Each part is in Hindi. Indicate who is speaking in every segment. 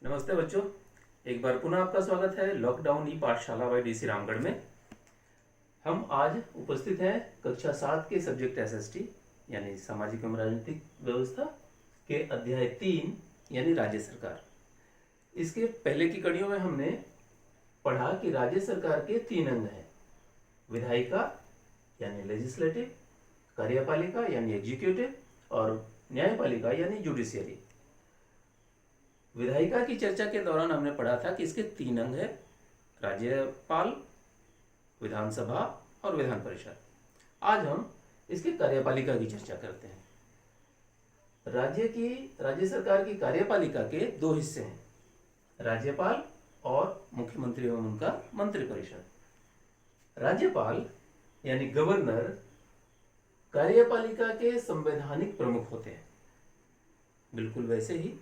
Speaker 1: नमस्ते बच्चों। एक बार पुनः आपका स्वागत है लॉकडाउन ई पाठशाला बाई डीसी रामगढ़ में। हम आज उपस्थित हैं कक्षा 7 के सब्जेक्ट एसएसटी यानी सामाजिक एवं राजनीतिक व्यवस्था के अध्याय 3 यानी राज्य सरकार। इसके पहले की कड़ियों में हमने पढ़ा कि राज्य सरकार के 3 अंग हैं: विधायिका यानी लेजिस्लेटिव, कार्यपालिका यानी एग्जीक्यूटिव और न्यायपालिका यानी जुडिशियरी। विधायिका की चर्चा के दौरान हमने पढ़ा था कि इसके 3 अंग हैं: राज्यपाल, विधानसभा और विधान परिषद। आज हम इसके कार्यपालिका की चर्चा करते हैं। राज्य सरकार की कार्यपालिका के 2 हिस्से हैं: राज्यपाल और मुख्यमंत्री एवं उनका मंत्रिपरिषद। राज्यपाल यानी गवर्नर कार्यपालिका के संवैधानिक प्रमुख होते हैं। बिल्कुल वैसे ही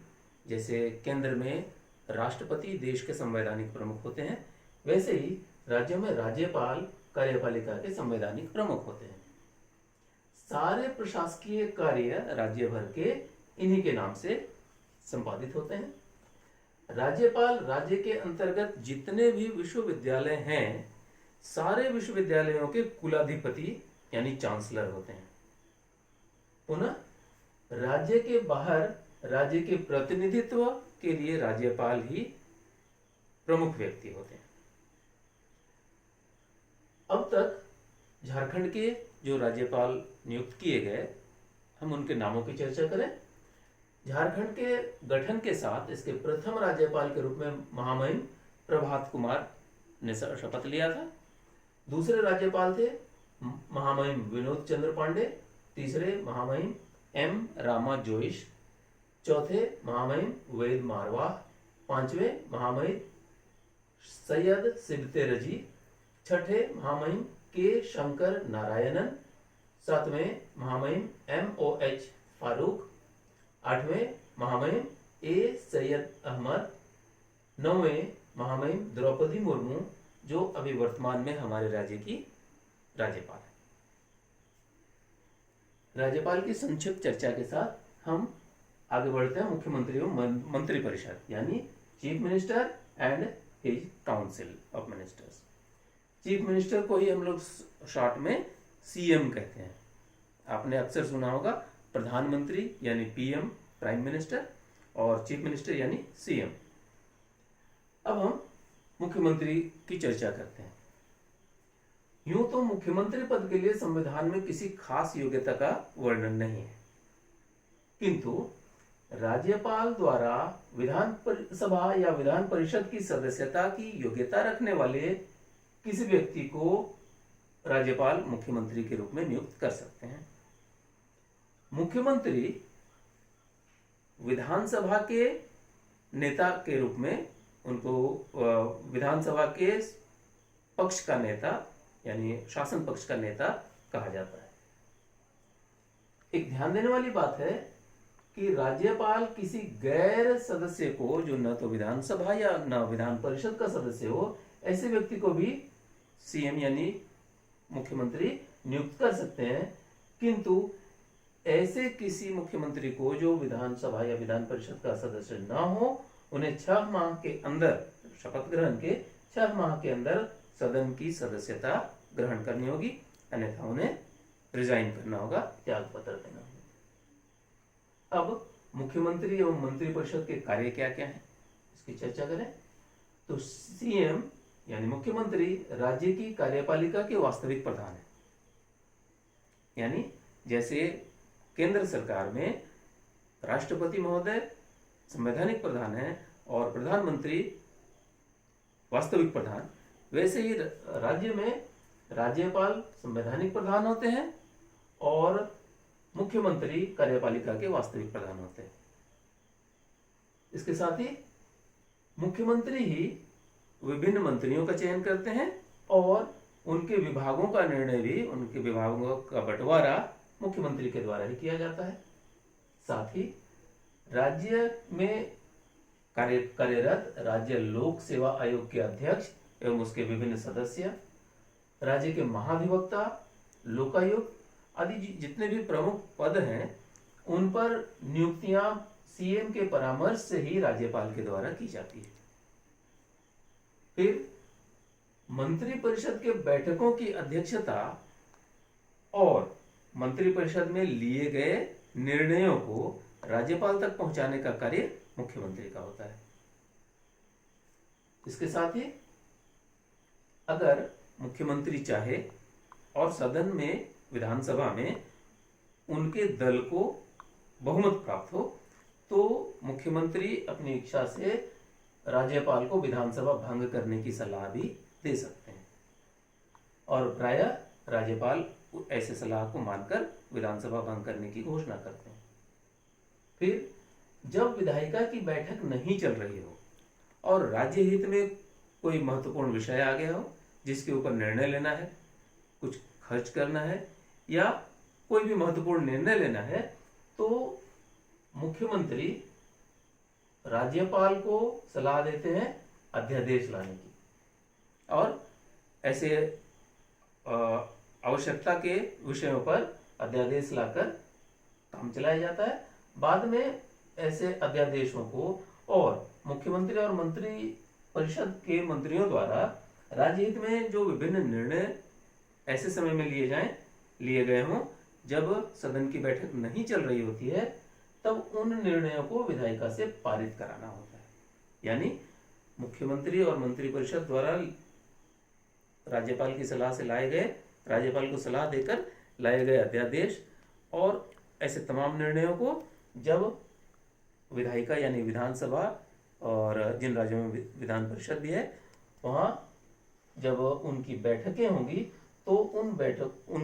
Speaker 1: जैसे केंद्र में राष्ट्रपति देश के संवैधानिक प्रमुख होते हैं, वैसे ही राज्यों में राज्यपाल कार्यपालिका के संवैधानिक प्रमुख होते हैं। सारे प्रशासकीय कार्य राज्य भर के इन्हीं के नाम से संपादित होते हैं। राज्यपाल राज्य के अंतर्गत जितने भी विश्वविद्यालय हैं, सारे विश्वविद्यालयों के कुलाधिपति यानी चांसलर होते हैं। पुनः राज्य के बाहर राज्य के प्रतिनिधित्व के लिए राज्यपाल ही प्रमुख व्यक्ति होते हैं। अब तक झारखंड के जो राज्यपाल नियुक्त किए गए, हम उनके नामों की चर्चा करें। झारखंड के गठन के साथ इसके प्रथम राज्यपाल के रूप में महामहिम प्रभात कुमार ने शपथ लिया था। दूसरे राज्यपाल थे महामहिम विनोद चंद्र पांडे, तीसरे महामहिम एम रामा जोइश, चौथे महामहिम वेद मारवाह, पांचवें महामहिम सैयद सिबते रजी, छठे महामहिम के शंकर नारायणन, सातवें महामहिम MOH फारूक, आठवें महामहिम ए सैयद अहमद, नौवें महामहिम द्रौपदी मुर्मू जो अभी वर्तमान में हमारे राज्य की राज्यपाल है। राज्यपाल की संक्षिप्त चर्चा के साथ हम आगे बढ़ते हैं मुख्यमंत्री एवं मंत्रिपरिषद यानी chief minister and his council of ministers. Chief minister को ही हम लोग शॉर्ट में CM कहते हैं। आपने अक्सर सुना होगा प्रधानमंत्री यानी PM प्राइम मिनिस्टर और चीफ मिनिस्टर यानी CM। अब हम मुख्यमंत्री की चर्चा करते हैं। यूं तो मुख्यमंत्री पद के लिए संविधान में किसी खास योग्यता का वर्णन नहीं है, किंतु राज्यपाल द्वारा विधान सभा या विधान परिषद की सदस्यता की योग्यता रखने वाले किसी व्यक्ति को राज्यपाल मुख्यमंत्री के रूप में नियुक्त कर सकते हैं। मुख्यमंत्री विधानसभा के नेता के रूप में उनको विधानसभा के पक्ष का नेता यानी शासन पक्ष का नेता कहा जाता है। एक ध्यान देने वाली बात है कि राज्यपाल किसी गैर सदस्य को, जो न तो विधानसभा या न विधान परिषद का सदस्य हो, ऐसे व्यक्ति को भी CM यानी मुख्यमंत्री नियुक्त कर सकते हैं, किंतु ऐसे किसी मुख्यमंत्री को जो विधानसभा या विधान परिषद का सदस्य न हो, उन्हें 6 माह के अंदर, शपथ ग्रहण के 6 माह के अंदर सदन की सदस्यता ग्रहण करनी होगी, अन्यथा उन्हें रिजाइन करना होगा, त्याग पत्र देना होगा। अब मुख्यमंत्री एवं मंत्रिपरिषद के कार्य क्या क्या हैं, इसकी चर्चा करें तो CM यानी मुख्यमंत्री राज्य की कार्यपालिका के वास्तविक प्रधान है। यानी जैसे केंद्र सरकार में राष्ट्रपति महोदय संवैधानिक प्रधान है और प्रधानमंत्री वास्तविक प्रधान, वैसे ही राज्य में राज्यपाल संवैधानिक प्रधान होते हैं और मुख्यमंत्री कार्यपालिका के वास्तविक प्रधान होते हैं। इसके साथ ही मुख्यमंत्री ही विभिन्न मंत्रियों का चयन करते हैं और उनके विभागों का निर्णय भी, उनके विभागों का बंटवारा मुख्यमंत्री के द्वारा ही किया जाता है। साथ ही राज्य में कार्यरत राज्य लोक सेवा आयोग के अध्यक्ष एवं उसके विभिन्न सदस्य, राज्य के महाधिवक्ता, लोकायुक्त आदि जितने भी प्रमुख पद हैं, उन पर नियुक्तियां सीएम के परामर्श से ही राज्यपाल के द्वारा की जाती है। फिर मंत्रिपरिषद के बैठकों की अध्यक्षता और मंत्रिपरिषद में लिए गए निर्णयों को राज्यपाल तक पहुंचाने का कार्य मुख्यमंत्री का होता है। इसके साथ ही अगर मुख्यमंत्री चाहे और सदन में, विधानसभा में उनके दल को बहुमत प्राप्त हो, तो मुख्यमंत्री अपनी इच्छा से राज्यपाल को विधानसभा भंग करने की सलाह भी दे सकते हैं और प्रायः राज्यपाल ऐसे सलाह को मानकर विधानसभा भंग करने की घोषणा करते हैं। फिर जब विधायिका की बैठक नहीं चल रही हो और राज्य हित में कोई महत्वपूर्ण विषय आ गया हो जिसके ऊपर निर्णय लेना है, कुछ खर्च करना है या कोई भी महत्वपूर्ण निर्णय लेना है, तो मुख्यमंत्री राज्यपाल को सलाह देते हैं अध्यादेश लाने की और ऐसे आवश्यकता के विषयों पर अध्यादेश लाकर काम चलाया जाता है। बाद में ऐसे अध्यादेशों को और मुख्यमंत्री और मंत्री परिषद के मंत्रियों द्वारा राज्य हित में जो विभिन्न निर्णय ऐसे समय में लिए गए हों जब सदन की बैठक नहीं चल रही होती है, तब उन निर्णयों को विधायिका से पारित कराना होता है। यानी मुख्यमंत्री और मंत्रिपरिषद द्वारा राज्यपाल की सलाह से लाए गए, राज्यपाल को सलाह देकर लाए गए अध्यादेश और ऐसे तमाम निर्णयों को जब विधायिका यानी विधानसभा और जिन राज्यों में विधान परिषद भी है, वहां जब उनकी बैठकें होंगी तो उन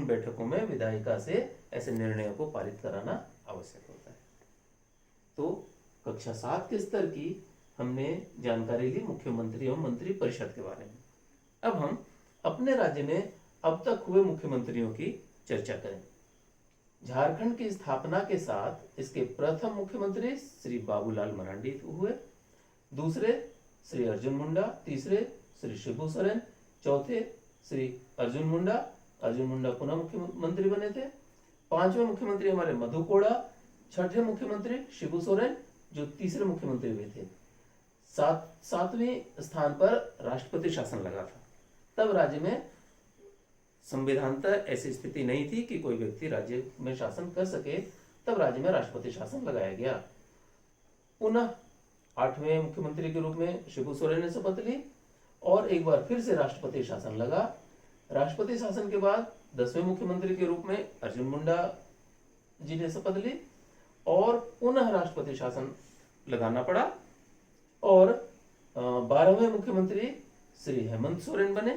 Speaker 1: बैठकों में विधायिका से ऐसे निर्णयों को पारित कराना आवश्यक होता है। तो कक्षा 7 के स्तर की हमने जानकारी ली मुख्यमंत्री और मंत्री परिषद के बारे में। अब हम अपने राज्य में अब तक हुए मुख्यमंत्रियों की चर्चा करें। झारखंड की स्थापना के साथ इसके प्रथम मुख्यमंत्री श्री बाबूलाल मरांडी हुए, दूसरे श्री अर्जुन मुंडा, तीसरे श्री शिबू सोरेन, चौथे श्री अर्जुन मुंडा पुनः मुख्यमंत्री बने थे। पांचवें मुख्यमंत्री हमारे मधु कोड़ा, छठे मुख्यमंत्री शिबू सोरेन जो तीसरे मुख्यमंत्री हुए थे। सातवें स्थान पर राष्ट्रपति शासन लगा था। तब राज्य में संविधानतः ऐसी स्थिति नहीं थी कि कोई व्यक्ति राज्य में शासन कर सके, तब राज्य में राष्ट्रपति शासन लगाया गया। पुनः 8वें मुख्यमंत्री के रूप में शिबू सोरेन ने शपथ ली और एक बार फिर से राष्ट्रपति शासन लगा। राष्ट्रपति शासन के बाद 10वें मुख्यमंत्री के रूप में अर्जुन मुंडा जी ने शपथ ली और पुनः राष्ट्रपति शासन लगाना पड़ा और 12वें मुख्यमंत्री श्री हेमंत सोरेन बने।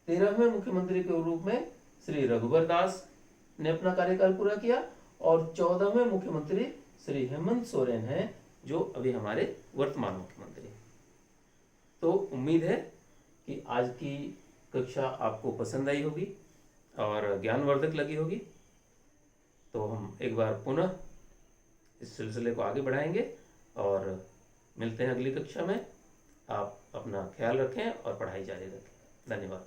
Speaker 1: 13वें मुख्यमंत्री के रूप में श्री रघुवर दास ने अपना कार्यकाल पूरा किया और 14वें मुख्यमंत्री श्री हेमंत सोरेन हैं जो अभी हमारे वर्तमान मुख्यमंत्री हैं। तो उम्मीद है कि आज की कक्षा आपको पसंद आई होगी और ज्ञानवर्धक लगी होगी। तो हम एक बार पुनः इस सिलसिले को आगे बढ़ाएंगे और मिलते हैं अगली कक्षा में। आप अपना ख्याल रखें और पढ़ाई जारी रखें। धन्यवाद।